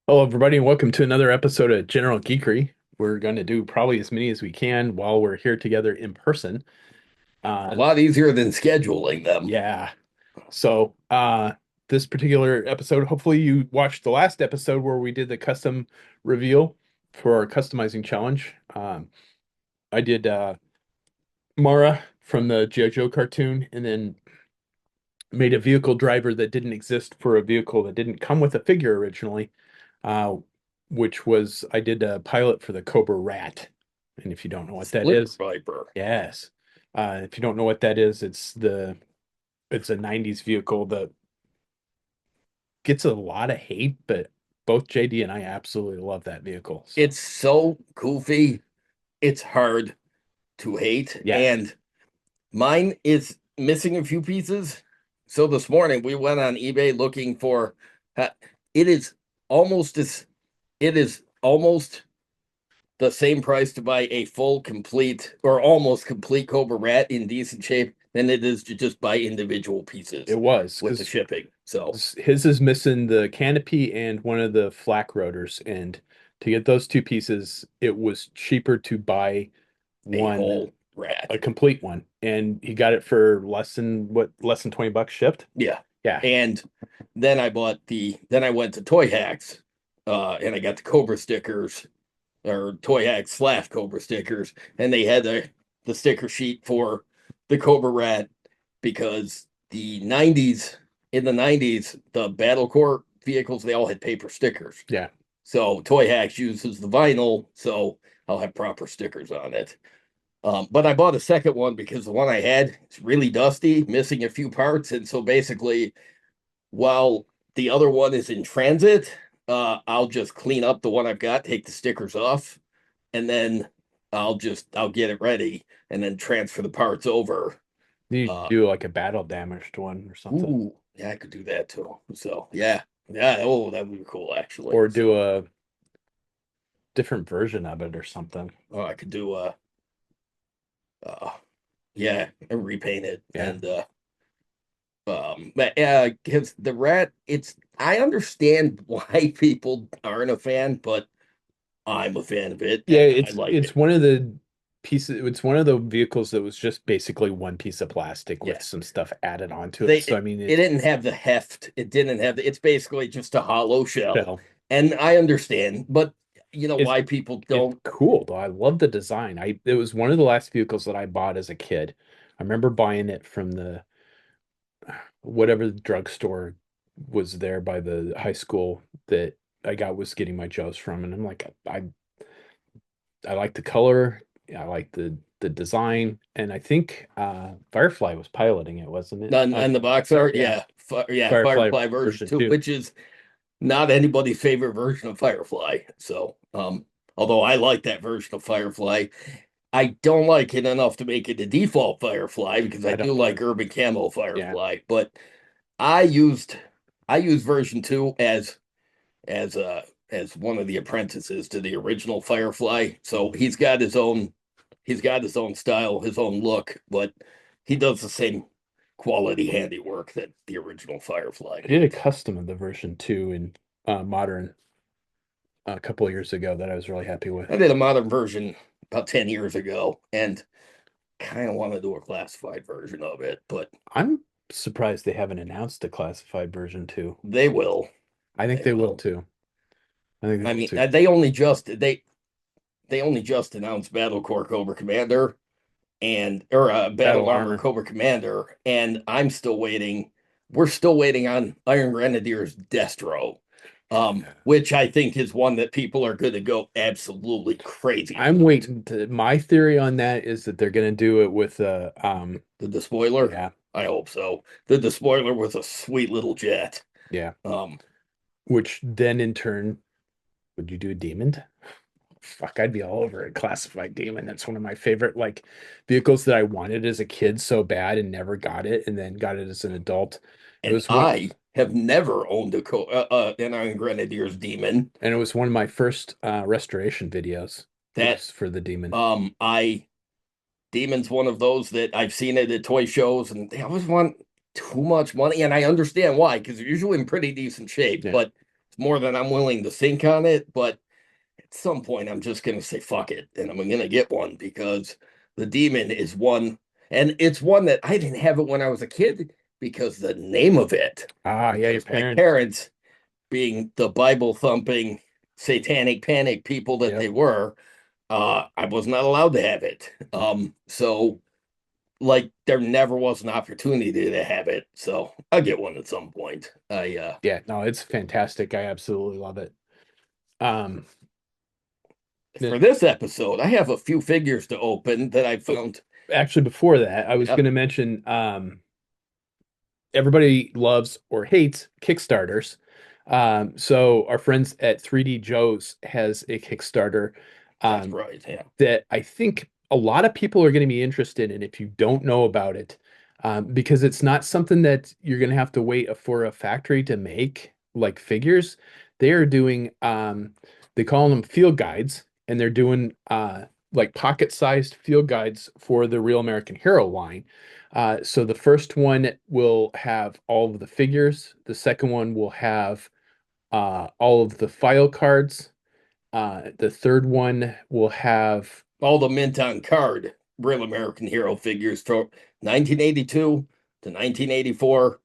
Hello, everybody, and welcome to another episode of General Geekery. We're going to do probably as many as we can while we're here together in person. A Uh, lot easier than scheduling them. yeah. So, this particular episode, hopefully you watched the last episode where we did the custom reveal for our customizing challenge. I did Mara from the G.I. Joe cartoon, and then made a vehicle driver that didn't exist for a vehicle that didn't come with a figure originally, uh, which was I did a pilot for the Cobra Rat. And if you don't know what that Split is, Viper. yes. If you don't know what that is, it's a 90s vehicle that gets a lot of hate, but both JD and I absolutely love that vehicle. So It's so goofy. It's hard to hate. yeah, And mine is missing a few pieces. So this morning we went on eBay looking for uh, it is almost as it is almost the same price to buy a full complete or almost complete Cobra Rat in decent shape than it is to just buy individual it pieces was with the because shipping. So his is missing the canopy and one of the flak rotors. And to get those two pieces, it was cheaper to buy a one, whole rat. a complete one. And he got it for less than 20 bucks shipped. Yeah. Yeah. And then I went to Toy Hacks, and I got the Cobra stickers or Toy Hacks slash Cobra stickers, and they had the sticker sheet for the Cobra Rat because in the 90s, the Battle Corps vehicles, they all had paper stickers. Yeah. So Toy Hacks uses the vinyl, so I'll have proper stickers on it. But I bought a second one because the one I had is really dusty, missing a few parts. And so basically, while the other one is in transit, I'll just clean up the one I've got, take the stickers off, and then I'll get it ready and then transfer the parts over. You Uh, do like a battle damaged one or something, yeah, I could do that too. So yeah. Oh, that would be cool actually. or do So a different version of it or something. I could do uh, yeah, and repaint it Yeah. and but because the rat, it's I understand why people aren't a fan, but I'm a fan of it Yeah, and I it's like it's it. one of the pieces, it's one of the vehicles that was just basically one piece of plastic with Yeah, some stuff added onto it. they So I mean it it's didn't have the heft. It didn't have it's basically just a hollow shell, shell. and I understand, but you know It's why people it's don't. cool though. I love the design. It was one of the last vehicles that I bought as a kid. I remember buying it from the whatever the drugstore was there by the high school that I got was getting my Joes from, and I'm like, I like the color, I like the design, and I think Firefly was piloting it, wasn't it? And the box art, Yeah, yeah, Firefly Firefly version version 2, two. which is not anybody's favorite version of Firefly. So, although I like that version of Firefly, I don't like it enough to make it the default Firefly because I I don't do like either. Urban Camo Yeah, Firefly. But I used I used version 2 as as one of the apprentices to the original Firefly. So he's got his own style, his own look, but he does the same quality handiwork that the original Firefly I did a did. custom of the version two in Modern a couple of years ago that I was really happy with. I did a modern version about 10 years ago and kind of want to do a classified version of it, but I'm surprised they haven't announced a classified version two. they will. I think They they will will. too. I think they I will mean, too. they only just announced Battle Corps Cobra Commander and or Battle Battle Armor Armor. Cobra Commander, and I'm still waiting. We're still waiting on Iron Grenadier's Destro, which I think is one that people are going to go absolutely crazy I'm about. waiting to, my theory on that is that they're gonna do it with The Despoiler, yeah, I hope so. The Despoiler was a sweet little jet. yeah. Um, Which then in turn, would you do a demon? Fuck, I'd be all over it. Classified demon. That's one of my favorite like vehicles that I wanted as a kid so bad and never got it, and then got it as an adult. It and was one, I have never owned an Iron Grenadier's Demon. and it was one of my first restoration videos That was for the demon. I Demon's one of those that I've seen it at toy shows, and they always want too much money, and I understand why because they're usually in pretty decent shape, Yeah. but more than I'm willing to sink on it, but at some point I'm just gonna say fuck it, and I'm gonna get one because the demon is one, and it's one that I didn't have it when I was a kid because the name of it, Ah, yeah, your because my parents. parents, being the Bible thumping satanic panic people that Yep. they were, I was not allowed to have it. So like there never was an opportunity to have it. So I'll get one at some point. I Yeah, no, it's fantastic. I absolutely love it. Um, For then this episode, I have a few figures to open that I oh, found. actually before that, I was Yeah, going to mention everybody loves or hates Kickstarters. So our friends at 3D Joe's has a Kickstarter that's um, right. Yeah. that I think a lot of people are going to be interested in if you don't know about it, because it's not something that you're going to have to wait for a factory to make like figures. They are doing, they call them field guides, and they're doing like pocket-sized field guides for the Real American Hero line. So the first one will have all of the figures. The second one will have all of the file cards. The third one will have, All the mint on card Real American Hero figures from 1982 to 1984.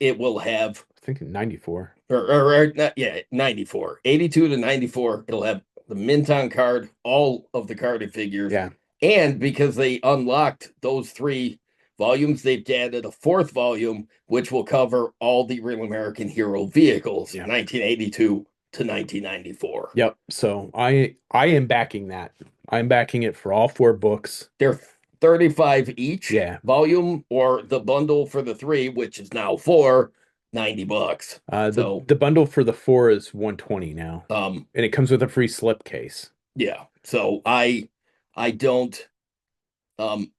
It will have, I think 94. or not, yeah, 94, 82 to 94. It'll have the mint on card, all of the carded figures. Yeah. And because they unlocked those three volumes, they've added a fourth volume, which will cover all the Real American Hero vehicles, Yeah. 1982 to 1994. Yep. So I am backing that. I'm backing it for all four books. They're 35 each Yeah. volume, or the bundle for the three, which is now four, $90. The So, the bundle for the four is 120 now, um, and it comes with a free slipcase. yeah. So I don't, um,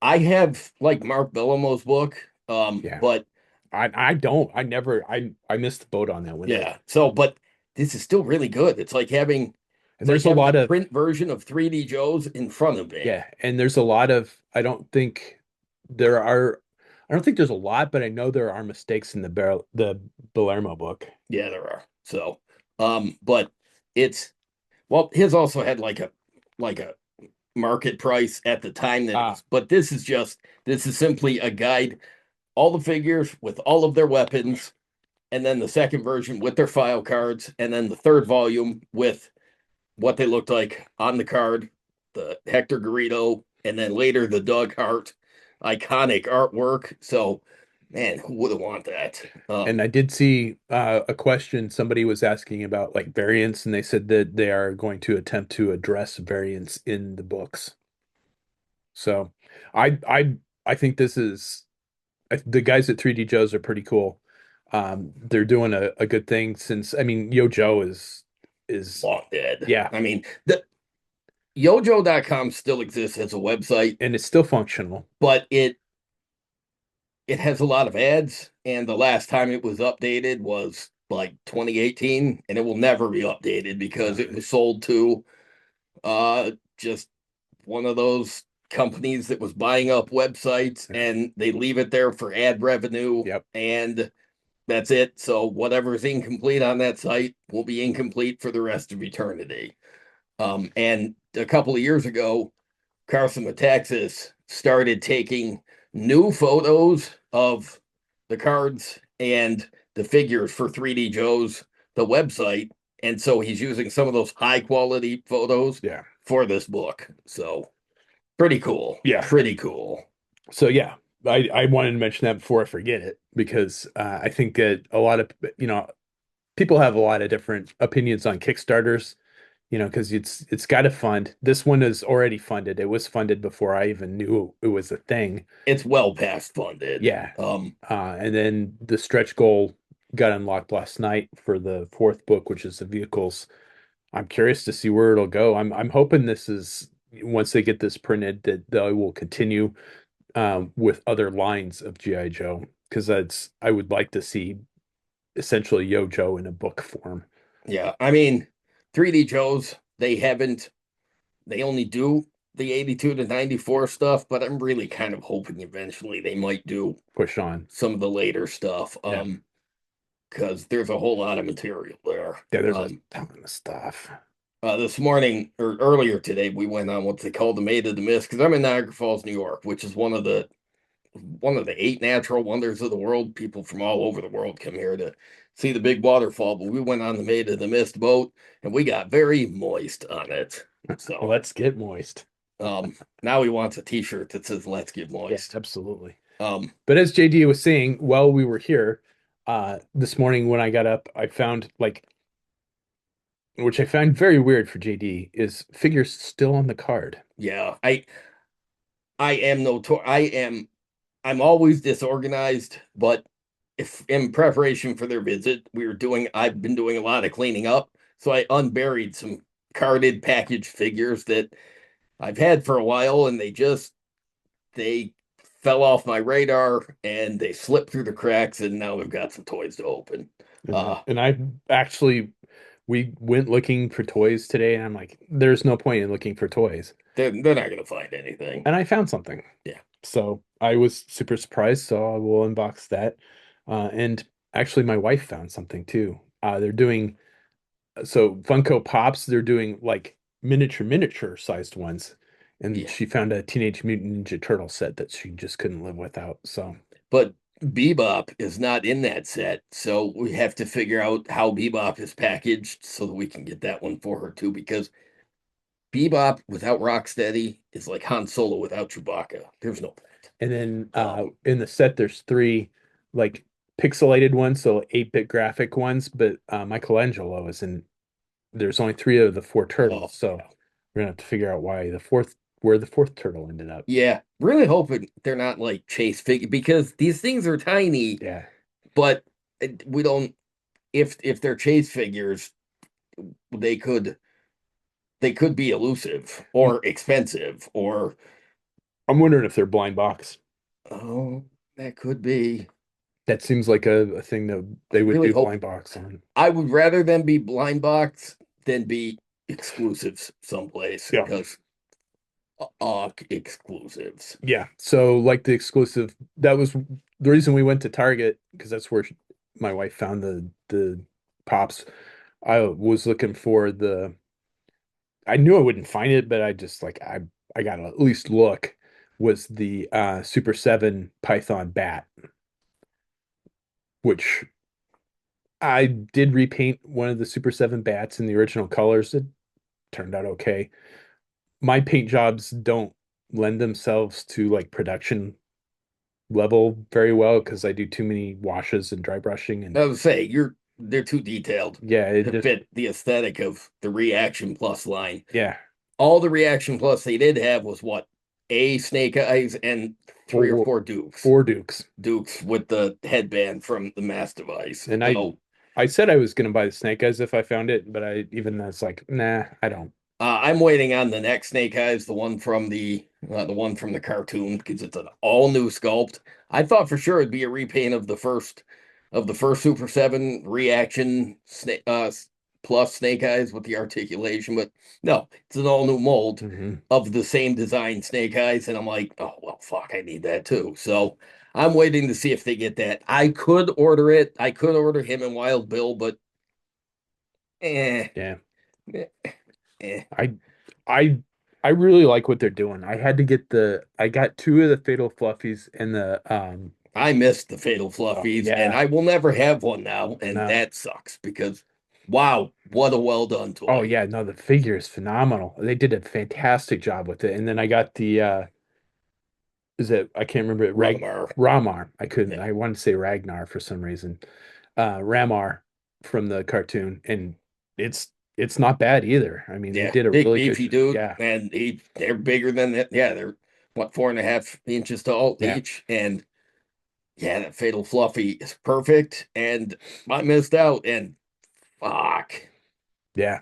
I have like Mark Bellamo's book, Yeah. but I don't. I never. I missed the boat on that one. yeah. So, but this is still really good. And It's like there's a having a lot of, print version of 3D Joe's in front of me. yeah, and there's a lot of, there are I don't think there's a lot, but I know there are mistakes in the Palermo book. Yeah, there are. So, but it's, well, his also had like a market price at the time that it Ah, was, but this is simply a guide, all the figures with all of their weapons, and then the second version with their file cards, and then the third volume with what they looked like on the card, the Hector Garrido, and then later the Doug Hart iconic artwork. So, man, who wouldn't want that? and I did see a question somebody was asking about like variants, and they said that they are going to attempt to address variants in the books. So I think this is, the guys at 3D Joe's are pretty cool. They're doing a good thing since, I mean, Yo Joe is Long dead. yeah, I mean, the yojo.com still exists as a website, and it's still functional. but it has a lot of ads, and the last time it was updated was like 2018, and it will never be updated because it was sold to just one of those companies that was buying up websites, and they leave it there for ad revenue, Yep. and that's it. So whatever is incomplete on that site will be incomplete for the rest of eternity. And a couple of years ago, Carson Metaxas started taking new photos of the cards and the figures for 3D Joe's, the website. And so he's using some of those high quality photos Yeah. for this book. So pretty cool. Yeah. Pretty cool. So yeah, I wanted to mention that before I forget it because I think that a lot of, people have a lot of different opinions on Kickstarters, because it's got to fund. This one is already funded. It was funded before I even knew it was a thing. It's well past funded. Yeah. And then the stretch goal got unlocked last night for the fourth book, which is the vehicles. I'm curious to see where it'll go. I'm hoping this is, once they get this printed, that they will continue with other lines of GI Joe, because I would like to see essentially Yo Joe in a book form. Yeah. I mean, 3D Joe's, they only do the 82 to 94 stuff, but I'm really kind of hoping eventually they might do Push on. some of the later stuff. Yeah. because there's a whole lot of material there. Yeah, there's a ton of stuff. This morning or earlier today, we went on what they call the Maid of the Mist because I'm in Niagara Falls, New York, which is one of the eight natural wonders of the world. People from all over the world come here to see the big waterfall. But we went on the Maid of the Mist boat, and we got very moist on it. So Let's get moist. now he wants a T-shirt that says "Let's get Yeah, moist." absolutely. Um, But as JD was saying, while we were here, this morning when I got up, I found like, which I found very weird for JD, is figures still on the card. yeah, I am I'm always disorganized, but if in preparation for their visit, I've been doing a lot of cleaning up. So I unburied some carded packaged figures that I've had for a while, and they fell off my radar and they slipped through the cracks, and now we've got some toys to open. And I actually, we went looking for toys today, and I'm like, there's no point in looking for toys. They're not gonna find anything. And I found something. Yeah. So I was super surprised. So I will unbox that. And actually, my wife found something too. They're doing so Funko Pops, they're doing like miniature sized ones. And Yeah. she found a Teenage Mutant Ninja Turtle set that she just couldn't live without. So But Bebop is not in that set, so we have to figure out how Bebop is packaged so that we can get that one for her too, because Bebop without Rocksteady is like Han Solo without Chewbacca. There's no point. and then Um, in the set there's three like pixelated ones, so 8-bit graphic ones, but Michelangelo is in there's only three of the four oh turtles, so yeah. we're gonna have to figure out where the fourth turtle ended up. Yeah, really hoping they're not like chase figure because these things are tiny, Yeah. but we don't if they're chase figures, they could they could be elusive or expensive or I'm wondering if they're blind box. oh, that could be. That seems like a thing that I they would really do hope blind box on. I would rather them be blind box than be exclusives someplace Yeah. because exclusives. Yeah. So like the exclusive, that was the reason we went to Target because that's where my wife found the pops. I was looking for the I knew I wouldn't find it, but I just like I gotta at least look was the Super 7 Python bat, which I did repaint one of the Super 7 bats in the original colors. It turned out okay. My paint jobs don't lend themselves to like production level very well because I do too many washes and dry brushing and I would say they're too detailed yeah, it to just fit the aesthetic of the Reaction Plus line. yeah, All the Reaction Plus they did have was what a Snake Eyes and three or four four Dukes. four Dukes. Dukes with the headband from the Mass Device. And So I said I was gonna buy the Snake Eyes if I found it, but I even that's like, nah, I don't. I'm waiting on the next Snake Eyes, the one from the cartoon, because it's an all new sculpt. I thought for sure it'd be a repaint of the first Super 7 reaction plus Snake Eyes with the articulation, but no, it's an all new mold Mhm. of the same design Snake Eyes, and I'm like, oh well, fuck, I need that too. So I'm waiting to see if they get that. I could order it. I could order him and Wild Bill, but eh, Yeah. eh, eh. I I I really like what they're doing. I had to get I got two of the Fatal Fluffies and the I missed the Fatal oh Fluffies, and yeah. I will never have one now, and No. that sucks because, wow, what a well done Oh toy. yeah, no, the figure is phenomenal. They did a fantastic job with it. And then I got the is it I can't remember it Rumar. Ramar. I couldn't Yeah, I wanted to say Ragnar for some reason. Ramar from the cartoon and it's not bad either. I mean, they yeah, did a big really good beefy dude, yeah. and they're bigger than that. Yeah, they're what 4.5 inches tall Yeah. each, and yeah, that Fatal Fluffy is perfect, and I missed out, and fuck. Yeah.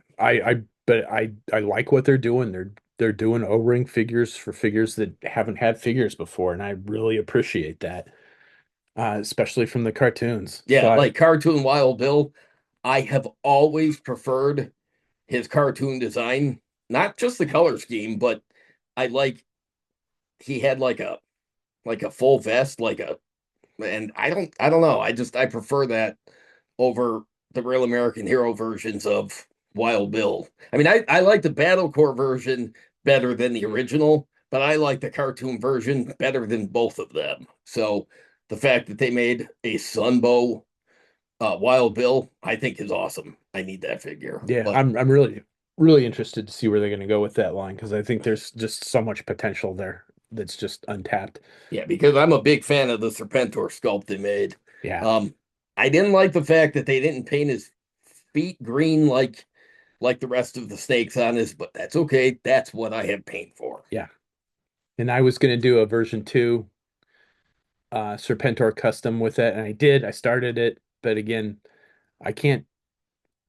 But I like what they're doing. They're doing O-ring figures for figures that haven't had figures before, and I really appreciate that. Especially from the cartoons. So Yeah, like cartoon Wild Bill, I have always preferred his cartoon design, not just the color scheme, but I like he had like a full vest, and I don't know. I prefer that over the Real American Hero versions of Wild Bill. I mean, I like the Battle Corps version better than the original, but I like the cartoon version better than both of them. So the fact that they made a Sunbow Wild Bill, I think is awesome. I need that figure. Yeah, But I'm really interested to see where they're going to go with that line because I think there's just so much potential there that's just untapped. yeah, because I'm a big fan of the Serpentor sculpt they made. Yeah, Um, I didn't like the fact that they didn't paint his feet green like the rest of the snakes on his, but that's okay. That's what I have paint for. yeah. And I was going to do a version 2 Serpentor custom with it, and I did. I started it, but again, I can't.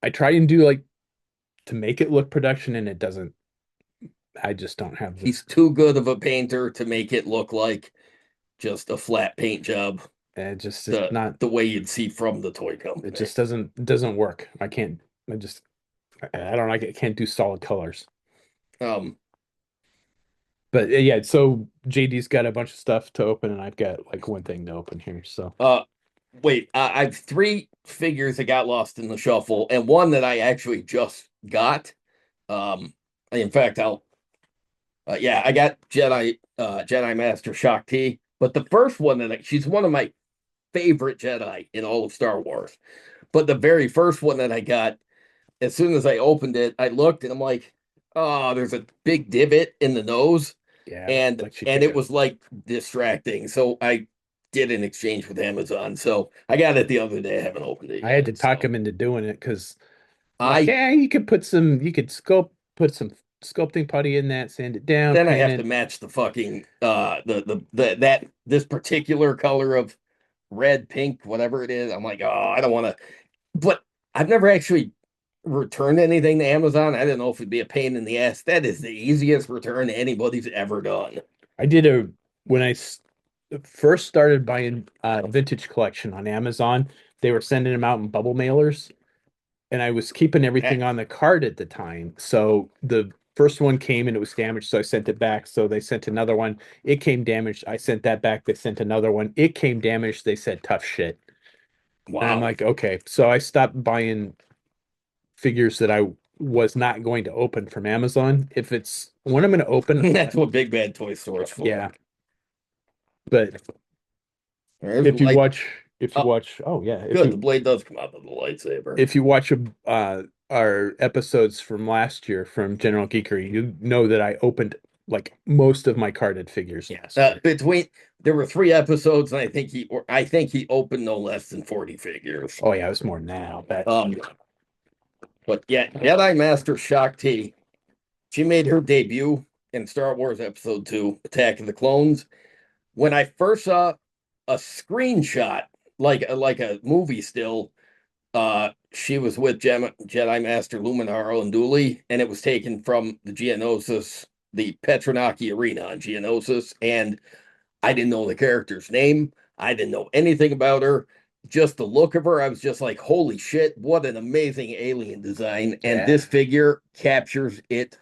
I try and do like to make it look production, and it doesn't. I just don't have the. He's too good of a painter to make it look like just a flat paint job, It just it's the not. the way you'd see from the toy It company. just doesn't work. I can't. I just I don't like it. I can't do solid colors. Um, But yeah, so JD's got a bunch of stuff to open, and I've got like one thing to open here. So uh, Wait, I've three figures that got lost in the shuffle, and one that I actually just got. Um, in fact, yeah, I got Jedi Master Shakti, but the first one she's one of my favorite Jedi in all of Star Wars. But the very first one that I got, as soon as I opened it, I looked and I'm like, oh, there's a big divot in the nose, yeah, and like she and took it a. was like distracting. So I did an exchange with Amazon. So I got it the other day. I haven't opened it I had yet. to talk So him into doing it because like, I yeah, you could put some sculpting putty in that, sand it down, then I paint have to it. match the fucking the that this particular color of red, pink, whatever it is. I'm like, oh, I don't want to. But I've never actually returned anything to Amazon. I didn't know if it'd be a pain in the ass. That is the easiest return anybody's ever done. I did a when first started buying vintage collection on Amazon, they were sending them out in bubble mailers, and I was keeping Eh, everything on the card at the time. So the first one came and it was damaged, so I sent it back. So they sent another one. It came damaged. I sent that back. They sent another one. It came damaged. They said tough shit. And I'm wow, like, okay. So I stopped buying figures that I was not going to open from Amazon. If it's when I'm going to open, that's what Big Bad Toy Store is for. yeah. But There's if you light. watch, Oh, oh yeah, good. The blade does come out of the lightsaber. if you watch our episodes from last year from General Geekery, you know that I opened like most of my carded figures last year. Between there were three episodes, and I think he opened no less than 40 figures. Oh yeah, it was more than that, I'll bet. But yeah, Jedi Master Shakti, she made her debut in Star Wars Episode 2, Attack of the Clones. When I first saw a screenshot, like a movie still, she was with Jedi Master Luminaro and Dooley, and it was taken from the Geonosis, the Petronaki Arena on Geonosis, and I didn't know the character's name. I didn't know anything about her. Just the look of her, I was just like, holy shit, what an amazing alien design. And Yeah, this figure captures it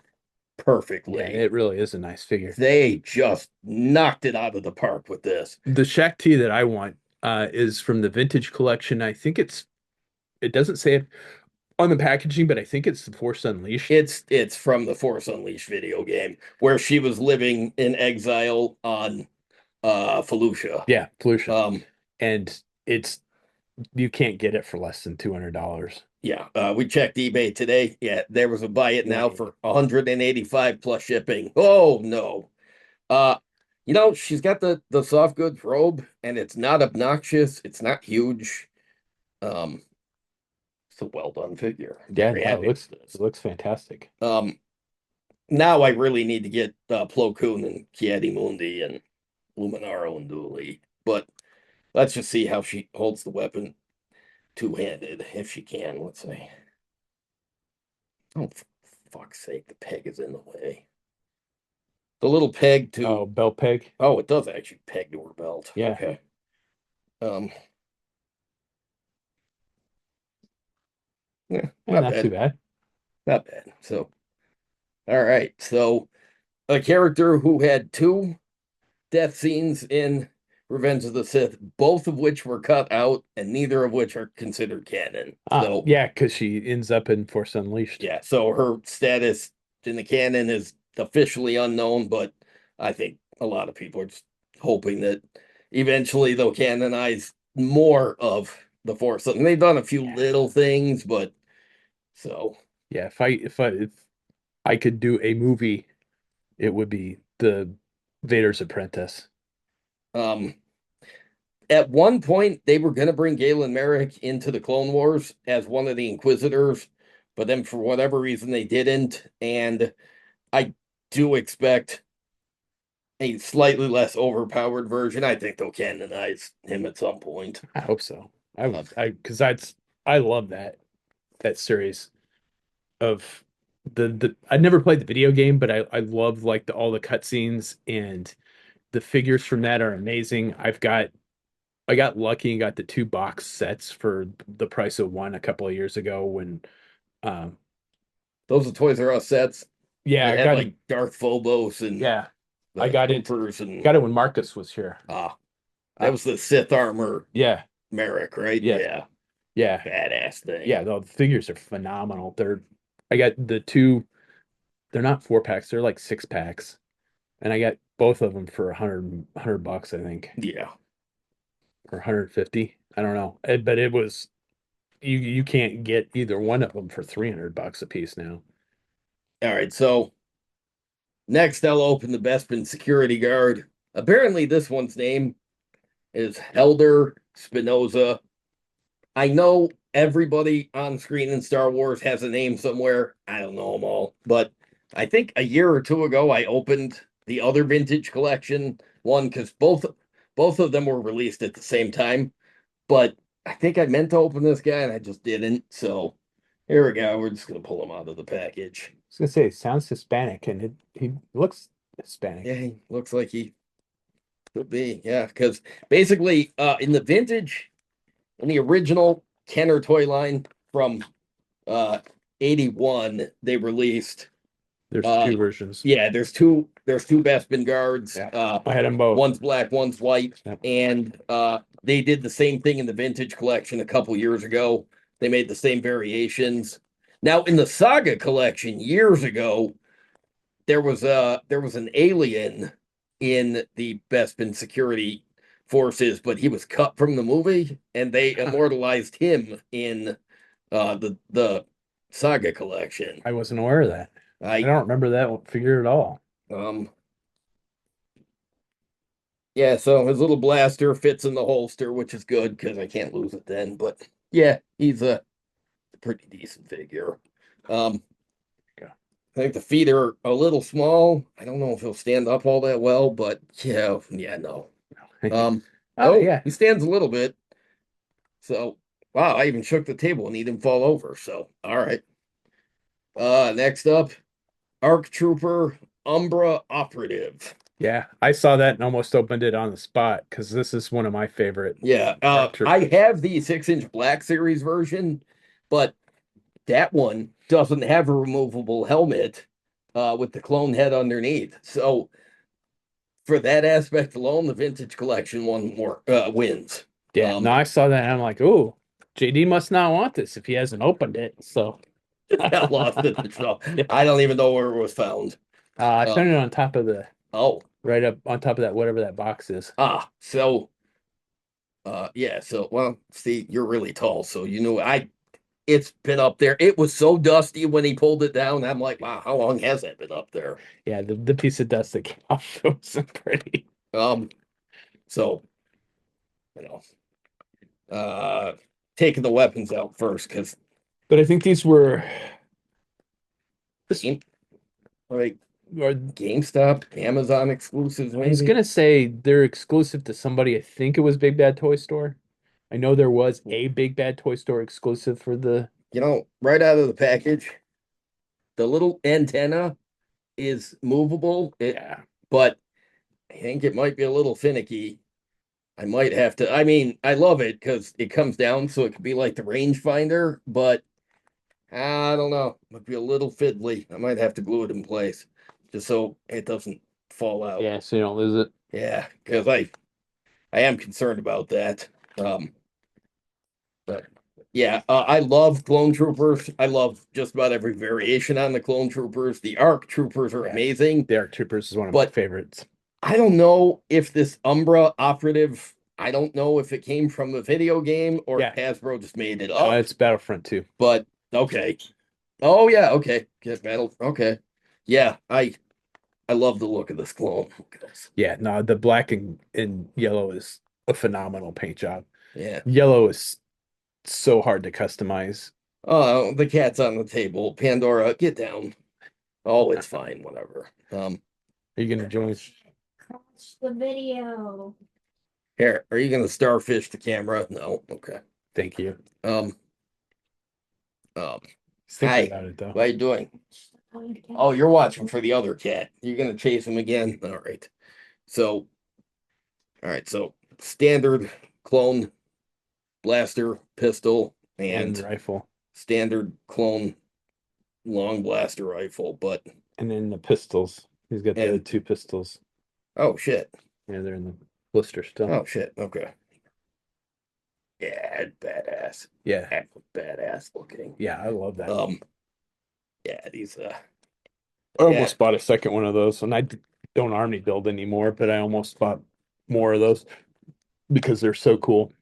yeah, perfectly. it really is a nice figure. They just knocked it out of the park with this. The Shack T that I want is from the vintage collection. I think it doesn't say it on the packaging, but I think it's the Force Unleashed. It's from the Force Unleashed video game where she was living in exile on Felucia. Yeah, Pollution. Um, And it's you can't get it for less than $200. yeah, we checked eBay today. Yeah, there was a buy it now for 185 plus shipping. Oh no. Uh, she's got the soft goods robe, and it's not obnoxious. It's not huge. Um, it's a well done figure. I'm Yeah, very no, happy with it this. looks fantastic. Now I really need to get Plo Koon and Kiadi Mundi and Luminaro and Dooley, but let's just see how she holds the weapon two-handed if she can. Let's see. Oh, for fuck's sake, the peg is in the way. The little peg Oh, to belt peg. oh, it does actually peg to her belt. Yeah, Okay. Um, yeah, not not too bad. bad. Not bad. So, all right. So, a character who had two death scenes in Revenge of the Sith, both of which were cut out, and neither of which are considered canon. So Yeah, because she ends up in Force Unleashed. yeah, so her status in the canon is officially unknown, but I think a lot of people are just hoping that eventually they'll canonize more of the Force. And they've done a few Yeah. little things, but so Yeah, if I could do a movie, it would be the Vader's Apprentice. um at one point they were going to bring Galen Merrick into the Clone Wars as one of the Inquisitors, but then for whatever reason they didn't, and I do expect a slightly less overpowered version. I think they'll canonize him at some point. I hope so. I Uh, would, because I love that series of the I never played the video game, but I love like all the cutscenes and the figures from that are amazing. I got lucky and got the two box sets for the price of one a couple of years ago when um those are Toys R Us sets yeah, that I had got it. like Darth Phobos and Yeah. I the troopers and got it when Marcus was here. that Uh, was the Sith armor yeah. Merrick, right? Yeah. Yeah, Yeah. badass thing. Yeah, the figures are phenomenal. I got the two, they're not four packs, they're like six packs. And I got both of them for 100 bucks, I think, Yeah. or 150. I don't know. But it was you can't get either one of them for 300 bucks a piece now. All right. So next, I'll open the Bespin security guard. Apparently, this one's name is Helder Spinoza. I know everybody on screen in Star Wars has a name somewhere. I don't know them all, but I think a year or two ago I opened the other vintage collection one because both of them were released at the same time. But I think I meant to open this guy and I just didn't. So here we go. We're just gonna pull him out of the package. I was gonna say it sounds Hispanic and he looks Yeah, Hispanic. he looks like he could be. Yeah, because basically, in the vintage, in the original Kenner toy line from uh 81 they released There's uh two versions. yeah, there's two Bespin guards. Yeah. I had them both. One's black, one's white, Yep. and they did the same thing in the vintage collection a couple years ago. They made the same variations. Now in the Saga collection years ago, there was an alien in the Bespin security forces, but he was cut from the movie and they immortalized him in the Saga collection. I wasn't aware of that. I I don't remember that figure at all. um yeah, so his little blaster fits in the holster, which is good because I can't lose it then. But yeah, he's a pretty decent figure. Um, Yeah. I think the feet are a little small. I don't know if he'll stand up all that well, but yeah, no. Um, Oh oh, yeah. he stands a little bit. So wow, I even shook the table and he didn't fall over. So all right. Next up, Arc Trooper Umbra Operative. Yeah. I saw that and almost opened it on the spot because this is one of my favorite Yeah, art I troopers. have the 6-inch Black Series version, but that one doesn't have a removable helmet with the clone head underneath. So for that aspect alone, the vintage collection one more wins. Yeah, no, Um, I saw that and I'm like, oh, JD must not want this if he hasn't opened it. So got lost in the snow. yeah. I don't even know where it was found. I Uh, found it on top of oh, right up on top of that, whatever that box is. so yeah, so well, see, you're really tall, so you know it's been up there. It was so dusty when he pulled it down. I'm like, wow, how long has that been up there? Yeah, the piece of dust that came off wasn't pretty. Um, so you know, uh taking the weapons out first because But I think these were this like or GameStop, Amazon exclusives, I was maybe. gonna say they're exclusive to somebody. I think it was Big Bad Toy Store. I know there was a Big Bad Toy Store exclusive for the You know, right out of the package, the little antenna is movable. yeah. But I think it might be a little finicky. I might have to. I mean, I love it because it comes down so it could be like the rangefinder, but I don't know. Might be a little fiddly. I might have to glue it in place just so it doesn't fall out. Yeah, so you don't lose it. Yeah, because I I am concerned about that. But yeah, I love clone troopers. I love just about every variation on the clone troopers. The ARC troopers are Yeah, amazing, the Arc Troopers is one of my but favorites. I don't know if this Umbra operative, I don't know if it came from the video game or if Yeah, Hasbro just made it up. it's Battlefront 2. But okay. Oh yeah, okay. Get battle. Okay. Yeah, I love the look of this clone. Yeah, no, the black and yellow is a phenomenal paint job. Yeah. Yellow is so hard to customize. Oh, the cat's on the table. Pandora, get down. Oh, it's fine, whatever. Are you gonna join? Crash the video. Here, are you gonna starfish the camera? No. Okay. Thank you. Um, um, He's thinking hi. about it though. What are you doing? Oh, you're watching for the other cat. You're gonna chase him again? All right. So, all right, so standard clone blaster pistol And and rifle. standard clone long blaster rifle, but And then the pistols. He's got the other and two pistols. oh shit. Yeah, they're in the blister still. Oh shit. Okay. Yeah, badass. Yeah. Badass looking. Yeah, I love that. Yeah, these I almost bought a second one of those, and don't army build anymore, but I almost bought more of those because they're so cool.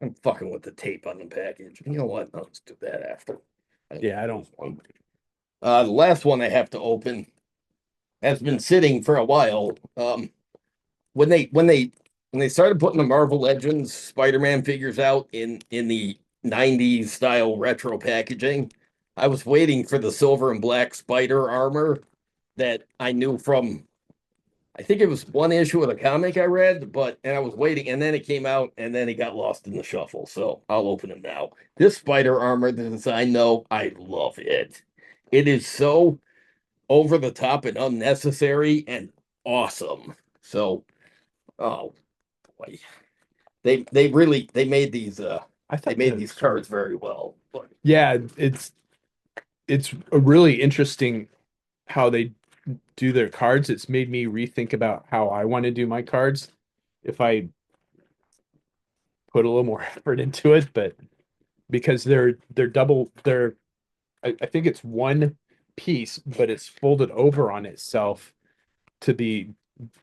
I'm fucking with the tape on the package. You know what? I'll just do that after. Yeah, I don't. The last one I have to open has been sitting for a while. When they started putting the Marvel Legends Spider-Man figures out in the 90s style retro packaging, I was waiting for the silver and black spider armor that I knew from, I think it was one issue of the comic I read, and I was waiting, and then it came out, and then it got lost in the shuffle. So I'll open it now. This spider armor, the design, no, I love it. It is so over the top and unnecessary and awesome. So, oh boy, they made these I they thought made these cards very well. But yeah, it's a really interesting how they do their cards. It's made me rethink about how I want to do my cards if I put a little more effort into it, but because they're double, I think it's one piece, but it's folded over on itself to be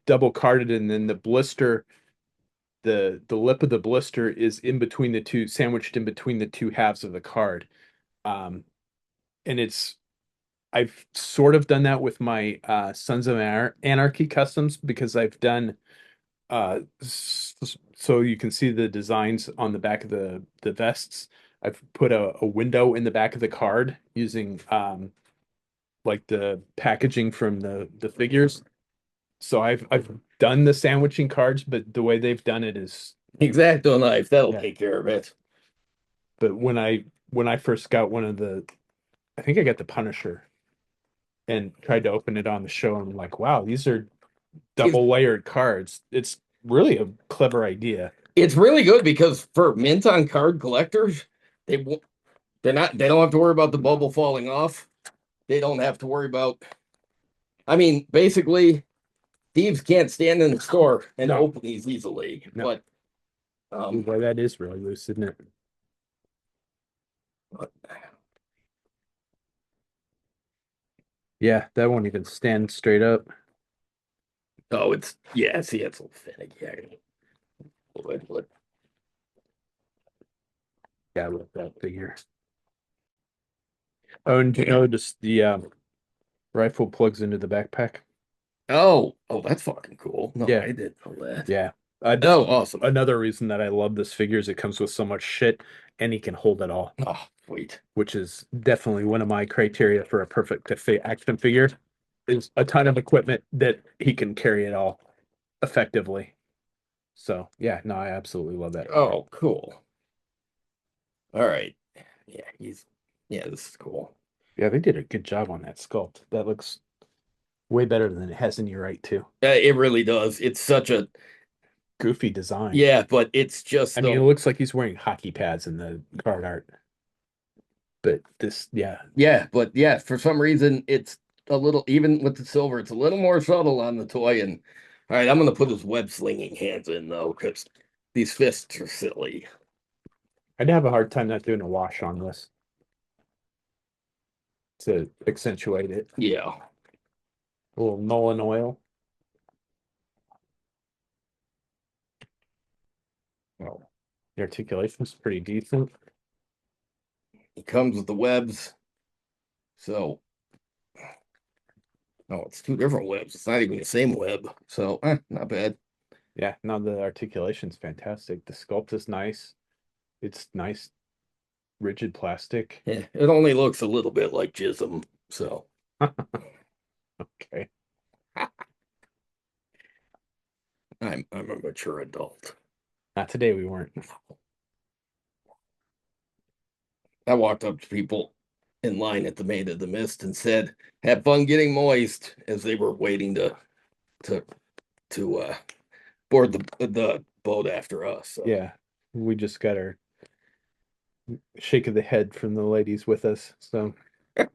double carded, and then the blister, the lip of the blister is in between the two, sandwiched in between the two halves of the card. Um, and I've sort of done that with my Sons of Anarchy customs because I've done so you can see the designs on the back of the vests. I've put a window in the back of the card using like the packaging from the figures. So I've done the sandwiching cards, but the way they've done it is Exacto knife, that'll yeah. take care of it. But when I first got one of I think I got the Punisher and tried to open it on the show, and I'm like, wow, these are double layered cards. It's really a clever idea. It's really good because for mint on card collectors, they they don't have to worry about the bubble falling off. They don't have to worry about. I mean, basically, thieves can't stand in the store and No. open these easily. No. But Boy, that is really loose, isn't it? but Yeah, that won't even stand straight up. oh, it's yeah. See, it's a little finicky. But Yeah, I love that figure. Oh, and you know, just the rifle plugs into the backpack. oh, that's fucking cool. No, Yeah. I didn't know that. Yeah. Oh, awesome. Another reason that I love this figure is it comes with so much shit and he can hold it all, Oh, sweet. which is definitely one of my criteria for a perfect action figure is a ton of equipment that he can carry it all effectively. So yeah, no, I absolutely love that. Oh, cool. All right. Yeah, this is cool. Yeah, they did a good job on that sculpt. That looks way better than it has any right to. It really does. It's such a Goofy design. yeah, but it's just I mean, it looks like he's wearing hockey pads in the card art. but this, yeah, Yeah, but yeah, for some reason it's a little, even with the silver, it's a little more subtle on the toy. And all right, I'm gonna put his web slinging hands in though, because these fists are silly. I'd have a hard time not doing a wash on this to accentuate it. Yeah. A little Nolan oil. Well, the articulation is pretty decent. It comes with the webs. So no, it's two different webs. It's not even the same web. So not bad. Yeah, no, the articulation's fantastic. The sculpt is nice. It's nice, rigid plastic. Yeah, it only looks a little bit like Jism. So Okay. I'm a mature adult. Not today, we weren't. I walked up to people in line at the Maid of the Mist and said, "Have fun getting moist," as they were waiting to board the boat after us. So. Yeah, we just got our shake of the head from the ladies with us. So All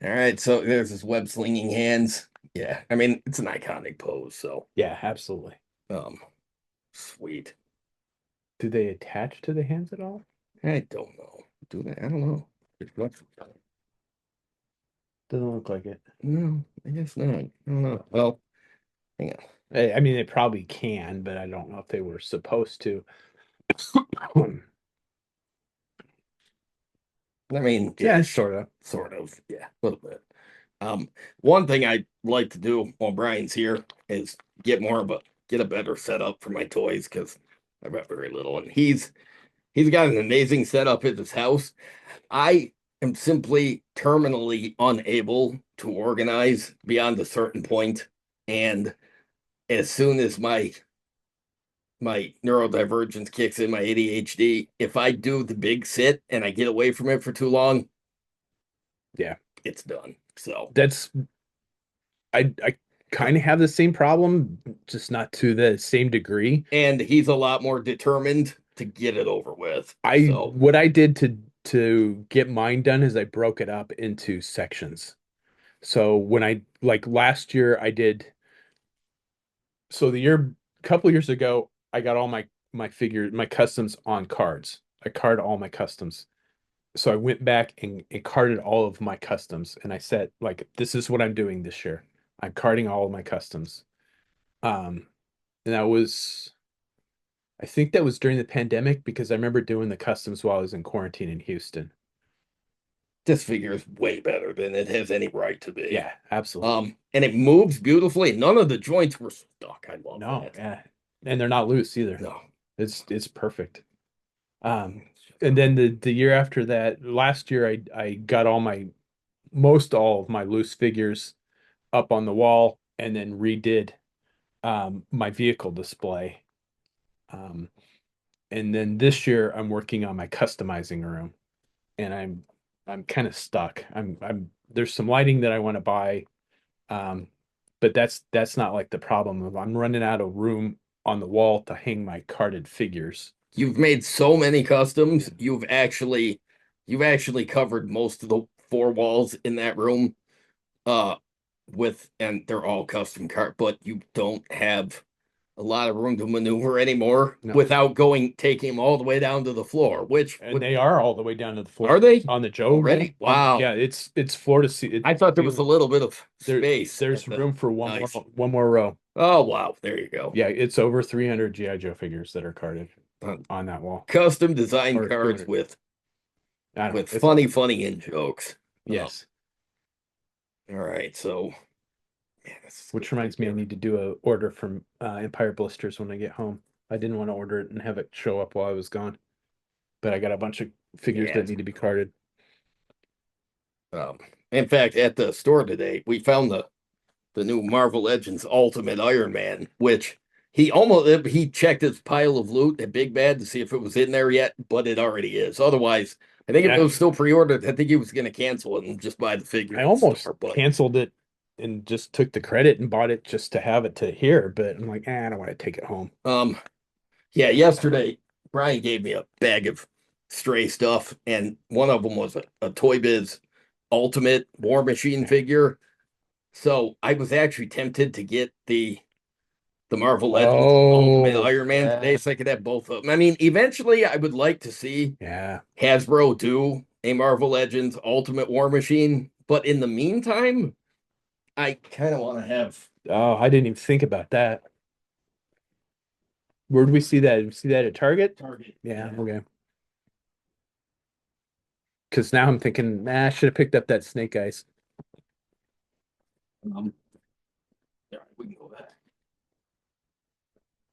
right, so there's his web slinging hands. Yeah, I mean it's an iconic pose. So yeah, absolutely. um, sweet. Do they attach to the hands at all? I don't know. Do they? I don't know. Doesn't look like it. No, I guess not. I don't know. Well, hang on. I mean, they probably can, but I don't know if they were supposed to. I mean, Yeah, sort of. sort of. Yeah, a little bit. One thing I'd like to do while Brian's here is get a better setup for my toys because I've got very little, and he's got an amazing setup at his house. I am simply terminally unable to organize beyond a certain point, and as soon as my neurodivergence kicks in, my ADHD, if I do the big sit and I get away from it for too long, Yeah, it's done. So that's I kind of have the same problem, just not to the same degree. and he's a lot more determined to get it over with. So What I did to get mine done is I broke it up into sections. So when I like last year I did so the year couple years ago I got all my customs on cards. I card all my customs. So I went back and carded all of my customs and I said like this is what I'm doing this year. I'm carding all of my customs. Um and that was I think that was during the pandemic because I remember doing the customs while I was in quarantine in Houston. this figure is way better than it has any right to be. Yeah, absolutely. And it moves beautifully. None of the joints were stuck. I love No, that. yeah. And they're not loose either. No. It's perfect. And then the year after that, last year I got all of my loose figures up on the wall and then redid my vehicle display. Um and then this year I'm working on my customizing room and I'm kind of stuck. I'm there's some lighting that I want to buy. But that's not like the problem of I'm running out of room on the wall to hang my carded figures. You've made so many customs. You've actually covered most of the four walls in that room. Uh and they're all custom card, but you don't have a lot of room to maneuver anymore No. without taking them all the way down to the floor, which And they are all the way down to the floor. are they On the Joe already? Wow. Yeah, it's floor to see. I thought there was a little bit of there, space. there's room for Nice. one more row. Oh wow, there you go. Yeah, it's over 300 GI Joe figures that are carded Uh, on that wall. Custom design Or cards 200. with I don't know. It's funny in jokes. Yes. All right, so man, Which reminds me, I need to do a order from Empire Blisters when I get home. I didn't want to order it and have it show up while I was gone, but I got a bunch of figures Yeah. that need to be carded. In fact, at the store today, we found the new Marvel Legends Ultimate Iron Man, which he checked his pile of loot at Big Bad to see if it was in there yet, but it already is. Otherwise, I think if Yeah. it was still pre-ordered, I think he was going to cancel it and just buy the figure. I almost but canceled it and just took the credit and bought it just to have it to here, but I'm like, I don't want to take it home. yeah, yesterday Brian gave me a bag of stray stuff, and one of them was a Toy Biz Ultimate War Machine figure. So I was actually tempted to get the Marvel Legends Ultimate Oh, Iron Man today, yeah. so I could have both of them. I mean, eventually, I would like to see Yeah. Hasbro do a Marvel Legends Ultimate War Machine, but in the meantime, I kind of want to have Oh, I didn't even think about that. Where did we see that? Did we see that at Target? Target. Yeah, okay. Because now I'm thinking, nah, I should have picked up that Snake Eyes. Um, yeah, we can go back.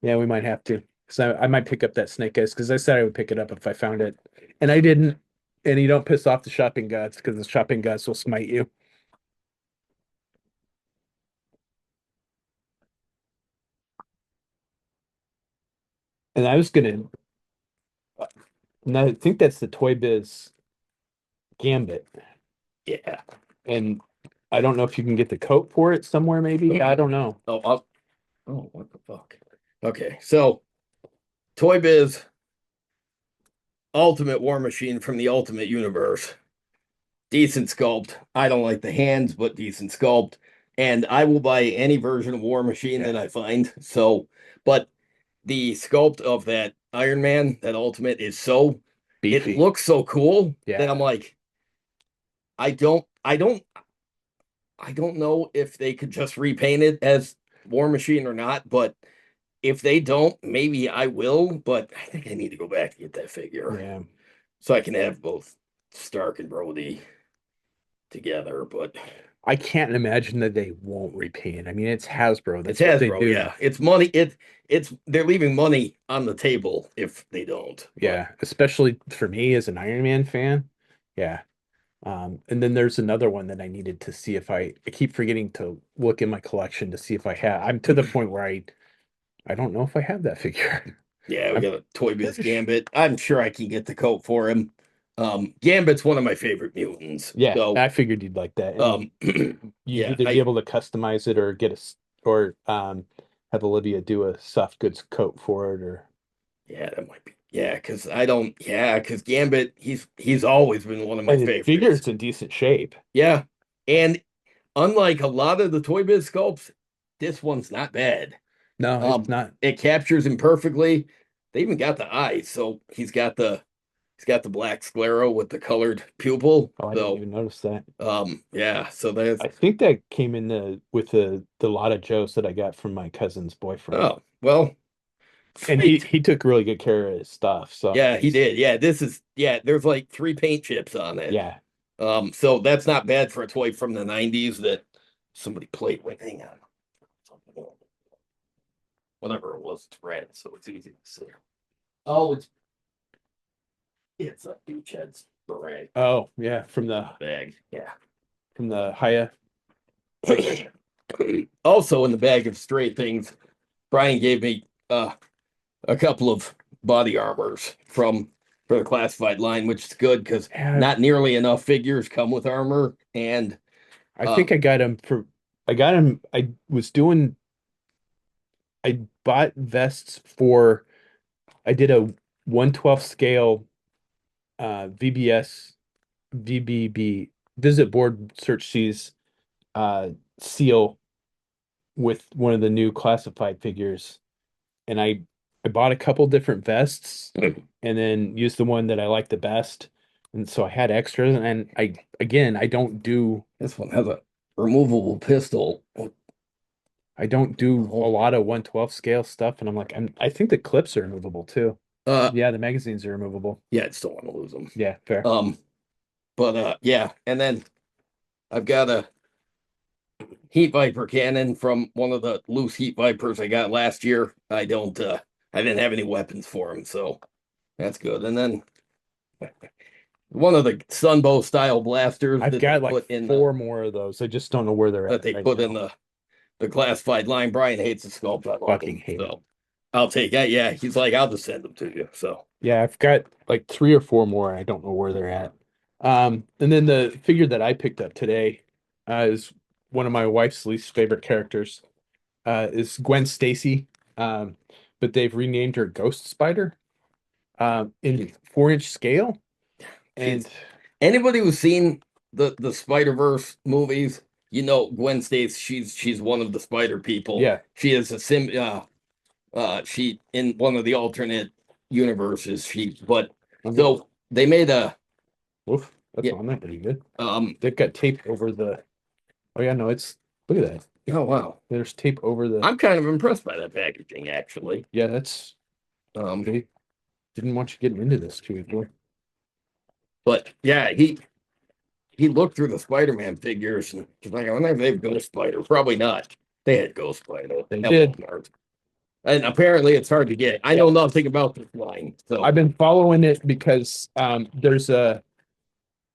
Yeah, we might have to. Because I might pick up that Snake Eyes because I said I would pick it up if I found it. And I didn't. And you don't piss off the shopping gods because the shopping gods will smite you. And I was gonna, and I think that's the Toy Biz Gambit. Yeah. And I don't know if you can get the coat for it somewhere, maybe. I don't know. Oh, what the fuck? Okay, so Toy Biz Ultimate War Machine from the Ultimate Universe. Decent sculpt. I don't like the hands, but decent sculpt. And I will buy any version of War Machine Yeah. that I find. So, but the sculpt of that Iron Man, that Ultimate, is so it Beefy. looks so cool that I'm Yeah. like, I don't know if they could just repaint it as War Machine or not, but if they don't, maybe I will. But I think I need to go back and get that figure Yeah. so I can have both Stark and Brody together. But I can't imagine that they won't repaint. I mean, it's Hasbro. it's That's what they Hasbro, do. yeah. It's money. It's they're leaving money on the table if they don't. But Yeah. Especially for me as an Iron Man fan. Yeah. And then there's another one that I needed to see if I keep forgetting to look in my collection to see if I have. I'm to the point where I don't know if I have that figure. yeah, we I'm got a Toy Biz pretty sure. Gambit. I'm sure I can get the coat for him. Gambit's one of my favorite mutants. Yeah, So I figured you'd like that. And um you'd yeah, either be I able to customize it or or have Olivia do a soft goods coat for it or yeah, that might be yeah, because I don't yeah, because Gambit, he's always been one of my and the figure favorites. is in decent shape. Yeah. And unlike a lot of the Toy Biz sculpts, this one's not bad. No, it's not. It captures him perfectly. They even got the eyes, so he's got the black sclero with the colored pupil. Oh, I didn't So even notice that. yeah, so there's I think that came in with the lot of Joes that I got from my cousin's boyfriend. oh well, And sweet. he took really good care of his stuff. So Yeah, he did. Yeah, this is yeah, there's like three paint chips on it. yeah, So that's not bad for a toy from the 90s that somebody played with. Hang on. Whatever it was, it's red, so it's easy to see. Oh, it's a Beachhead's beret oh yeah, bag. Yeah. from the Haya. Also in the bag of stray things, Brian gave me a couple of body armors for the classified line, which is good because Yeah, not nearly enough figures come with armor. And I uh think I got him for I got him. I bought vests for I did a 1/12 scale VBS VBB visit board search seas uh seal with one of the new classified figures and I bought a couple different vests and then used the one that I liked the best and so I had extras and I don't do this one has a removable pistol. I don't do a Oh, lot of 1/12 scale stuff and I think the clips are removable too. uh Yeah, the magazines are removable. yeah, I just don't want to lose them. Yeah, fair. But yeah, and then I've got a Heat Viper cannon from one of the loose Heat Vipers I got last year. I didn't have any weapons for him, so that's good. And then one of the Sunbow style blasters I've that they got like put in four more of those. I just don't know where they're at right in now. the classified line. Brian hates the sculpt. I love Fucking him. hate them. So I'll take that. Yeah, he's like, I'll just send them to you. So Yeah, I've got like three or four more. I don't know where they're at. And then the figure that I picked up today is one of my wife's least favorite characters. Is Gwen Stacy. Um, but they've renamed her Ghost Spider. in 4-inch scale. She's And anybody who's seen the Spider-Verse movies, you know Gwen Stacy, she's one of the spider people. yeah, She is a she in one of the alternate universes, but okay. so they made a Woof, that's yeah, on there pretty good. um They've got tape over the. Oh yeah, no, it's look at that. oh wow. There's tape over the. I'm kind of impressed by that packaging actually. Yeah, that's Um they didn't want you getting into this too easily. but yeah, he looked through the Spider-Man figures and he's like, I wonder if they have Ghost Spider. Probably not. They had Ghost Spider They at did. Walmart. And apparently it's hard to get. I know nothing about this line. So I've been following it because there's a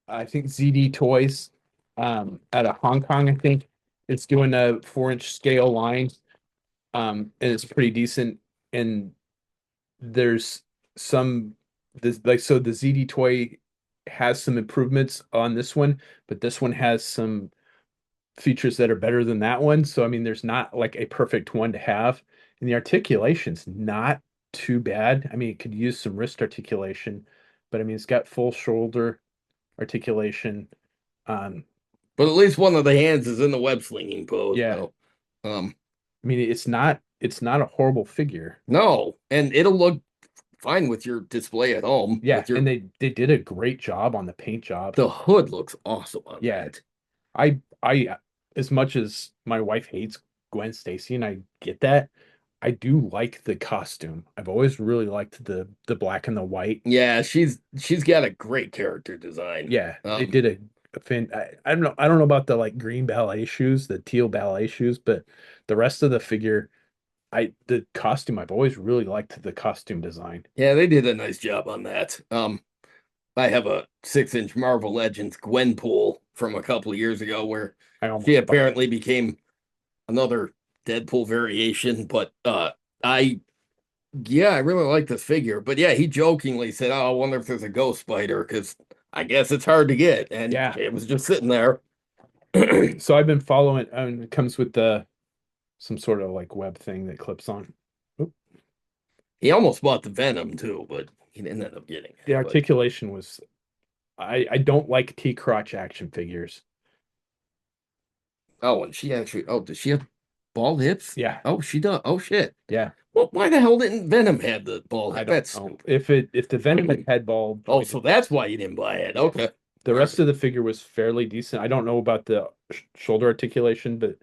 I think ZD Toys out of Hong Kong, I think. It's doing a 4-inch scale line. And it's pretty decent. And there's some this like so the ZD toy has some improvements on this one, but this one has some features that are better than that one. So I mean, there's not like a perfect one to have, and the articulation's not too bad. I mean, it could use some wrist articulation, but I mean, it's got full shoulder articulation. Um, but at least one of the hands is in the web slinging pose. yeah, So um I mean, it's not a horrible figure. no, and it'll look fine with your display at home. Yeah, With your and they did a great job on the paint job. the hood looks awesome on Yeah, that. I as much as my wife hates Gwen Stacy, and I get that, I do like the costume. I've always really liked the black and the white. Yeah, she's got a great character design. Yeah, they did a fin. I don't know about the like green ballet shoes, the teal ballet shoes, but the rest of the figure, the costume, I've always really liked the costume design. Yeah, they did a nice job on that. I have a 6-inch Marvel Legends Gwenpool from a couple of years ago where I almost she bought- apparently became another Deadpool variation, but I yeah, I really like this figure. But yeah, he jokingly said, "Oh, I wonder if there's a ghost spider because I guess it's hard to get." And Yeah. it was just sitting there. So I've been following. It comes with the some sort of like web thing that clips on. Oop. He almost bought the Venom too, but he didn't end up getting it. The But articulation was. I don't like T crotch action figures. oh, and she actually does she have bald hips? Yeah, Oh, she does. Oh shit. yeah. Well, why the hell didn't Venom have the bald I hip? don't That's know stupid. if the Venom had head ball. Oh, so that's why you didn't buy it. Okay. The rest of the figure was fairly decent. I don't know about the shoulder articulation, but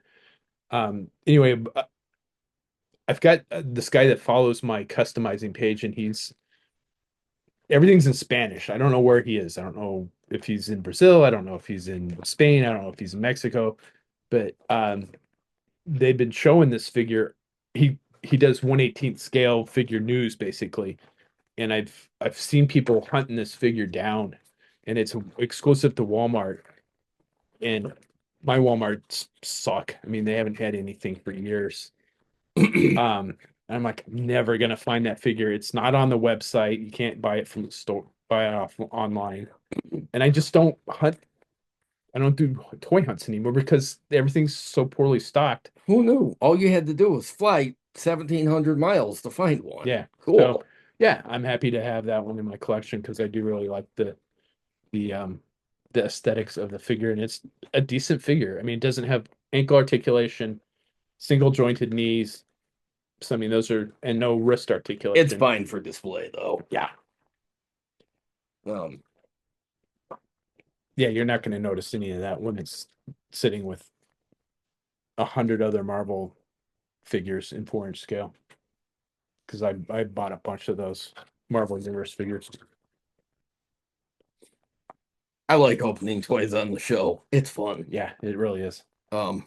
anyway, I've got this guy that follows my customizing page, and everything's in Spanish. I don't know where he is. I don't know if he's in Brazil. I don't know if he's in Spain. I don't know if he's in Mexico, but they've been showing this figure. He does 1/18th scale figure news basically, and I've seen people hunting this figure down, and it's exclusive to Walmart. And my Walmarts suck. I mean, they haven't had anything for years. I'm like never gonna find that figure. It's not on the website. You can't buy it from the store, buy it off online. And I just don't hunt. I don't do toy hunts anymore because everything's so poorly stocked. Who knew? All you had to do was fly 1,700 miles to find one. Yeah. Cool. So yeah, I'm happy to have that one in my collection because I do really like the the aesthetics of the figure, and it's a decent figure. I mean, it doesn't have ankle articulation, single jointed knees. So I mean, those are and no wrist articulation. It's fine for display though. Yeah. Um, Yeah, you're not going to notice any of that when it's sitting with 100 other Marvel figures in 4-inch scale. Because I bought a bunch of those Marvel Universe figures. I like opening toys on the show. It's fun. Yeah, it really is. Um,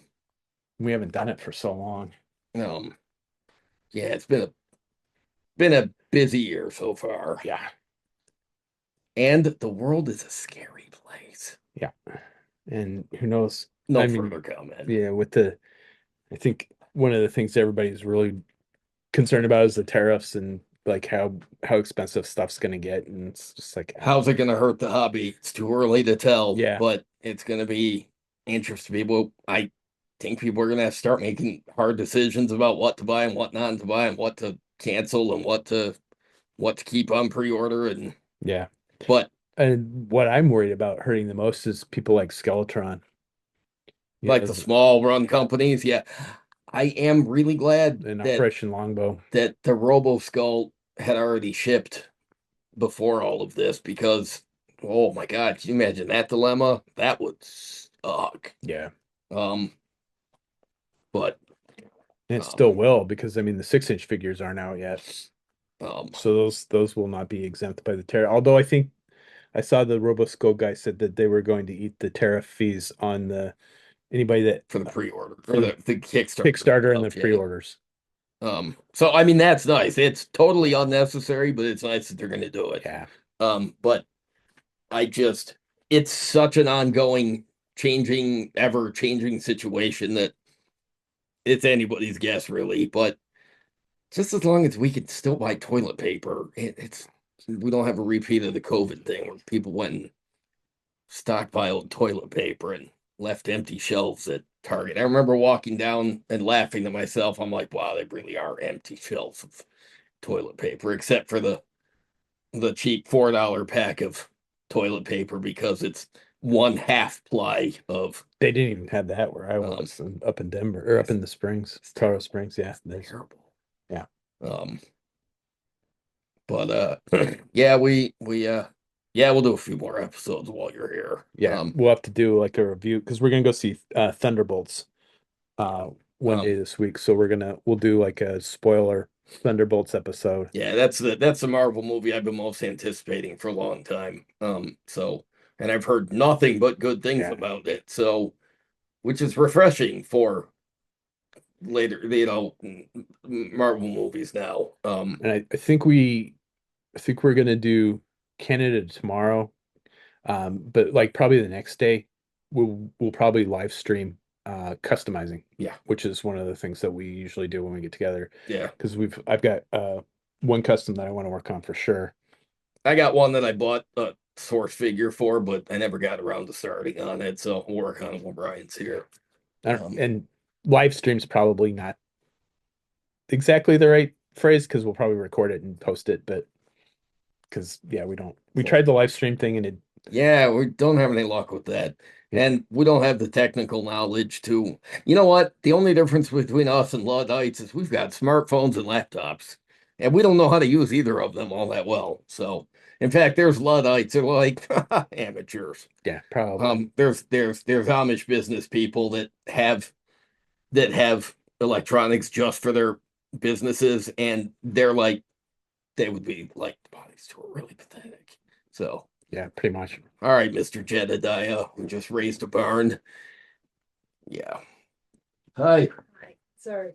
We haven't done it for so long. um, yeah, it's been a busy year so far. Yeah, And the world is a scary place. yeah. And who knows? No I mean, further comment. Yeah, I think one of the things everybody's really concerned about is the tariffs and like how expensive stuff's going to get. And it's just like, How's it going to hurt the hobby? It's too early to tell. Yeah. But it's going to be interesting. People, I think people are going to have to start making hard decisions about what to buy and what not to buy and what to cancel and what to what to keep on pre-order, and Yeah. but And what I'm worried about hurting the most is people like Skeletron. You like know, the small run companies, yeah. I am really glad and that Operation Longbow. the Robo Skull had already shipped before all of this, because oh my God, can you imagine that dilemma? That would suck. Yeah. Um, but And it um, still will because I mean the 6-inch figures aren't out yet. um, So those will not be exempt by the tariff. Although I think I saw the RoboScope guy said that they were going to eat the tariff fees on the anybody that for the pre-order for or the the Kickstarter and the stuff, yeah. pre-orders. So I mean that's nice. It's totally unnecessary, but it's nice that they're going to do it. Yeah. But I just it's such an ongoing, changing, ever changing situation that it's anybody's guess, really. But just as long as we can still buy toilet paper, it's we don't have a repeat of the COVID thing where people went and stockpiled toilet paper and left empty shelves at Target. I remember walking down and laughing to myself. I'm like, wow, they really are empty shelves of toilet paper, except for the cheap $4 pack of toilet paper because it's one half ply of They didn't even have that where I um was up in Denver or up in the Springs, Colorado Springs. Yeah. terrible. Yeah. Um but yeah, yeah, we'll do a few more episodes while you're here. Yeah. We'll have to do like a review because we're gonna go see Thunderbolts one day um this week. So we'll do like a spoiler Thunderbolts episode. yeah, that's the Marvel movie I've been most anticipating for a long time. So and I've heard nothing but good things Yeah. about it. So which is refreshing for later, Marvel movies now. And I think we're gonna do Canada tomorrow. But like probably the next day we'll probably live stream customizing. Yeah. Which is one of the things that we usually do when we get together. Yeah. Because I've got one custom that I want to work on for sure. I got one that I bought a source figure for, but I never got around to starting on it. So we'll work on it when Brian's here. And live stream's probably not exactly the right phrase because we'll probably record it and post it, but because yeah, we tried the live stream thing and it Yeah, we don't have any luck with that. Yeah. And we don't have the technical knowledge to, you know what? The only difference between us and Luddites is we've got smartphones and laptops, and we don't know how to use either of them all that well. So, in fact, there's Luddites who are like amateurs. yeah, probably. There's Amish business people that have electronics just for their businesses, and they're like, they would be like, wow, these two are really pathetic. So. Yeah, pretty much. All right, Mr. Jedediah, we just raised a barn. Yeah. Hi. Sorry.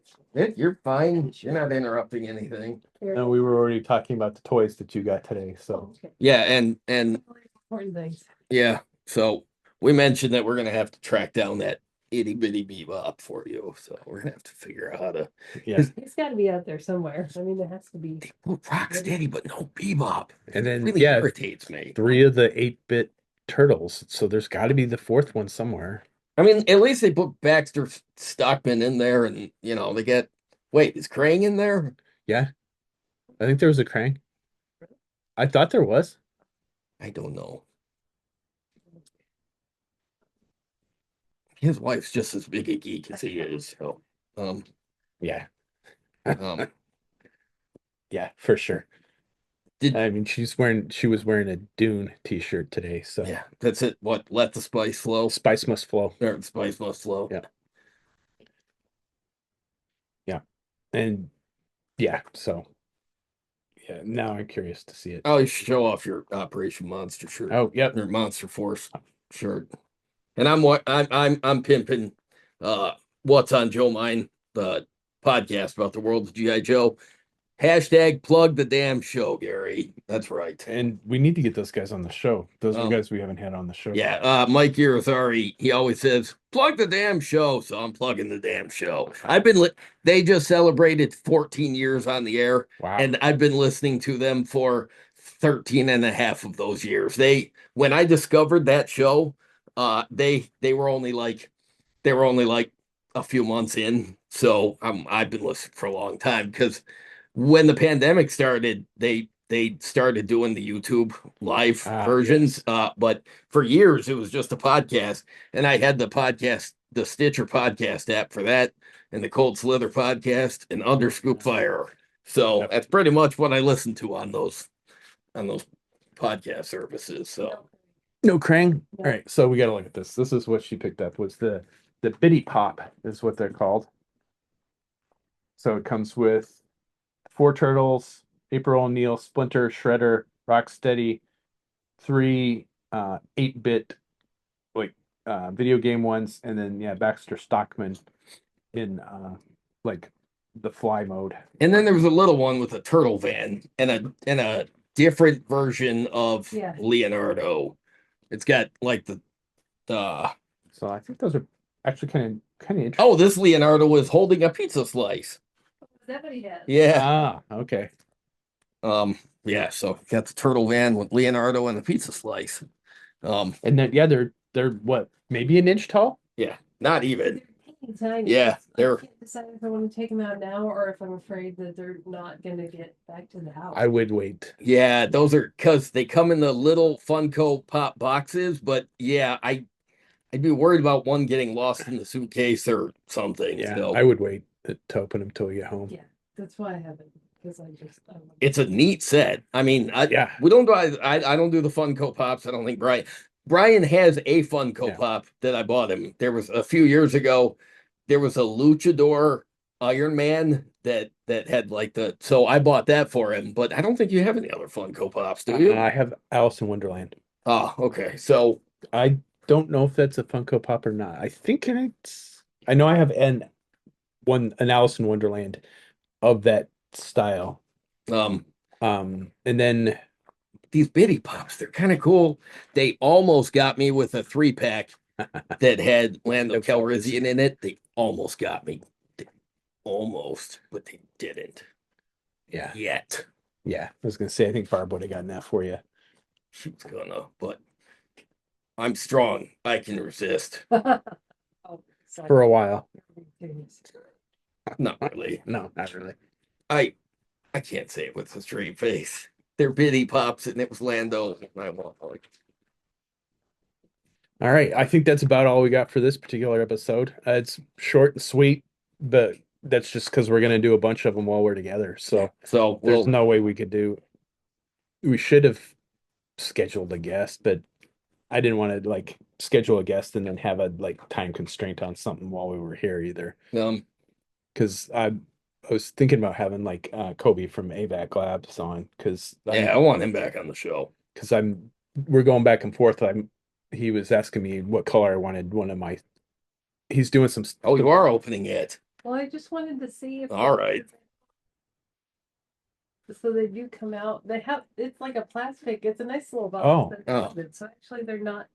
You're fine. You're not interrupting anything. No, we were already talking about the toys that you got today. So Yeah, and Important things. yeah, so we mentioned that we're gonna have to track down that itty bitty bebop for you. So we're gonna have to figure out how to. yeah. It's got to be out there somewhere. I mean, there has to be. Well, Rocksteady, but no bebop. And then It really yeah, irritates me. 3 of the 8-bit turtles. So there's got to be the 4th one somewhere. I mean, at least they put Baxter Stockman in there, and they get. Wait, is Krang in there? Yeah. I think there was a Krang. I thought there was. I don't know. His wife's just as big a geek as he is. So, Yeah. um, Yeah, for sure. Did I mean, she was wearing a Dune t-shirt today, so yeah, that's it. What? Let the spice flow. spice must flow. Or the spice must flow. Yeah. Yeah. And yeah, so yeah, now I'm curious to see it. Oh, you should show off your Operation Monster shirt. Oh, yep. Or Monster Force shirt. And I'm pimping What's on Joe Mine, the podcast about the world of G.I. Joe. Hashtag plug the damn show, Gary. That's right. And we need to get those guys on the show. Those are Um, guys we haven't had on the show. Yeah, Mike Irizarry, he always says, plug the damn show. So I'm plugging the damn show. They just celebrated 14 years on the air. Wow. And I've been listening to them for 13 and a half of those years. When I discovered that show, they were only like a few months in. So I've been listening for a long time because when the pandemic started, they they started doing the YouTube live Ah, versions. yes. But for years it was just a podcast, and I had the Stitcher podcast app for that, and the Cold Slither podcast, and Underscoop Fire. So Yep. that's pretty much what I listen to on those podcast services. So No Krang. No. All right, so we got to look at this. This is what she picked up. Was the Bitty Pop is what they're called. So it comes with four turtles, April O'Neil, Splinter, Shredder, Rocksteady, three 8-bit like video game ones, and then yeah, Baxter Stockman in like the fly mode. and then there was a little one with a turtle van and a different version of Yeah. Leonardo. It's got like the So I think those are actually kind of interesting. oh, this Leonardo was holding a pizza slice. Is that what he has? Yeah. Ah, okay. Yeah, so got the turtle van with Leonardo and the pizza slice. And then yeah, they're what, maybe an inch tall? Yeah, not even. They're teeny tiny. Yeah, I they're can't decide if I want to take them out now or if I'm afraid that they're not going to get back to the house. I would wait. yeah, those are because they come in the little Funko Pop boxes, but yeah, I'd be worried about one getting lost in the suitcase or something. Yeah, So I would wait to open them till we get home. Yeah, that's why I haven't, because I just, I don't know. it's a neat set. I mean, Yeah. we don't do I don't do the Funko Pops. I don't think Brian has a Funko Yeah. Pop that I bought him. There was a few years ago, there was a luchador Iron Man that had like so I bought that for him, but I don't think you have any other Funko Pops, do you? I have Alice in Wonderland. Oh, okay. So I don't know if that's a Funko Pop or not. I think I know I have an Alice in Wonderland of that style. um And then these bitty pops, they're kind of cool. They almost got me with a 3-pack that had Lando Calrissian in it. They almost got me. Almost, but they didn't yeah, yet. I was gonna say I think Barb would have gotten that for you. She's gonna, but I'm strong. I can resist. Oh, sorry. For a while. Not really. No, not really. I can't say it with a straight face. They're bitty pops, and it was Lando. I want like All right, I think that's about all we got for this particular episode. It's short and sweet, but that's just because we're gonna do a bunch of them while we're together. So so. there's Well, no way we could do. We should have scheduled a guest, but I didn't want to like schedule a guest and then have a like time constraint on something while we were here either. Because I was thinking about having like Kobe from AVAC Labs on because yeah, I want him back on the show. because we're going back and forth. He was asking me what color I wanted one of my. He's doing some. Oh, you are opening it. Well, I just wanted to see if. All right. So they do come out, it's like a plastic, it's a nice little Oh. box. Oh. So actually they're not,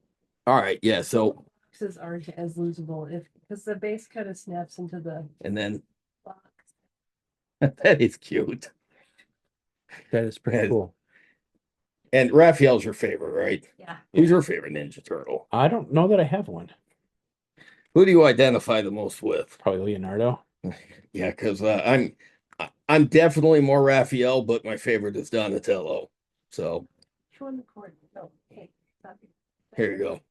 All right. Yeah. So boxes aren't as losable because the base kind of snaps into the and then box. that is cute. That is pretty Yeah. cool. And Raphael's your favorite, right? Yeah. Who's your favorite Ninja Turtle? I don't know that I have one. Who do you identify the most with? Probably Leonardo. Yeah, because I'm definitely more Raphael, but my favorite is Donatello. So Show in the corner. No, hey, stop it. here you go.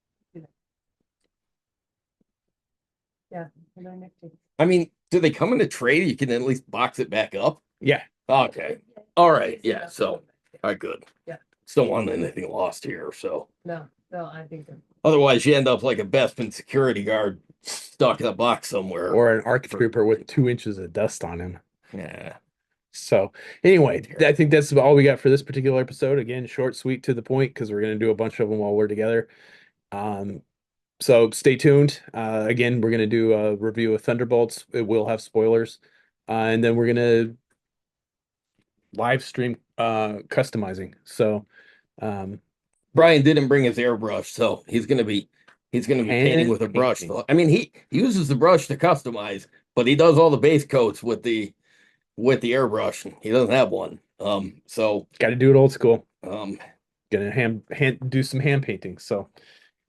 Yeah. and they're next to- I mean, do they come in a tray? You can at least box it back up. Yeah. Okay. All right. Yeah. So all right, good. Yeah. Just don't want anything lost here. So No, I think they're. otherwise, you end up like a Bespin security guard stuck in a box somewhere. Or an ARC trooper with 2 inches of dust on him. Yeah. So anyway, I think that's all we got for this particular episode. Again, short, sweet, to the point, because we're going to do a bunch of them while we're together. So stay tuned. Again, we're going to do a review of Thunderbolts. It will have spoilers. And then we're going to live stream customizing. So Brian didn't bring his airbrush, so he's gonna be painting with a brush. painting. I mean, he uses the brush to customize, but he does all the base coats with the airbrush. He doesn't have one. So got to do it old school. um, Gonna hand do some hand painting. So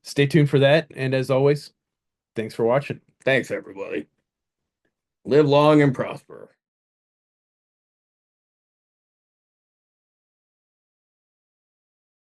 stay tuned for that. And as always, thanks for watching. thanks everybody. Live long and prosper.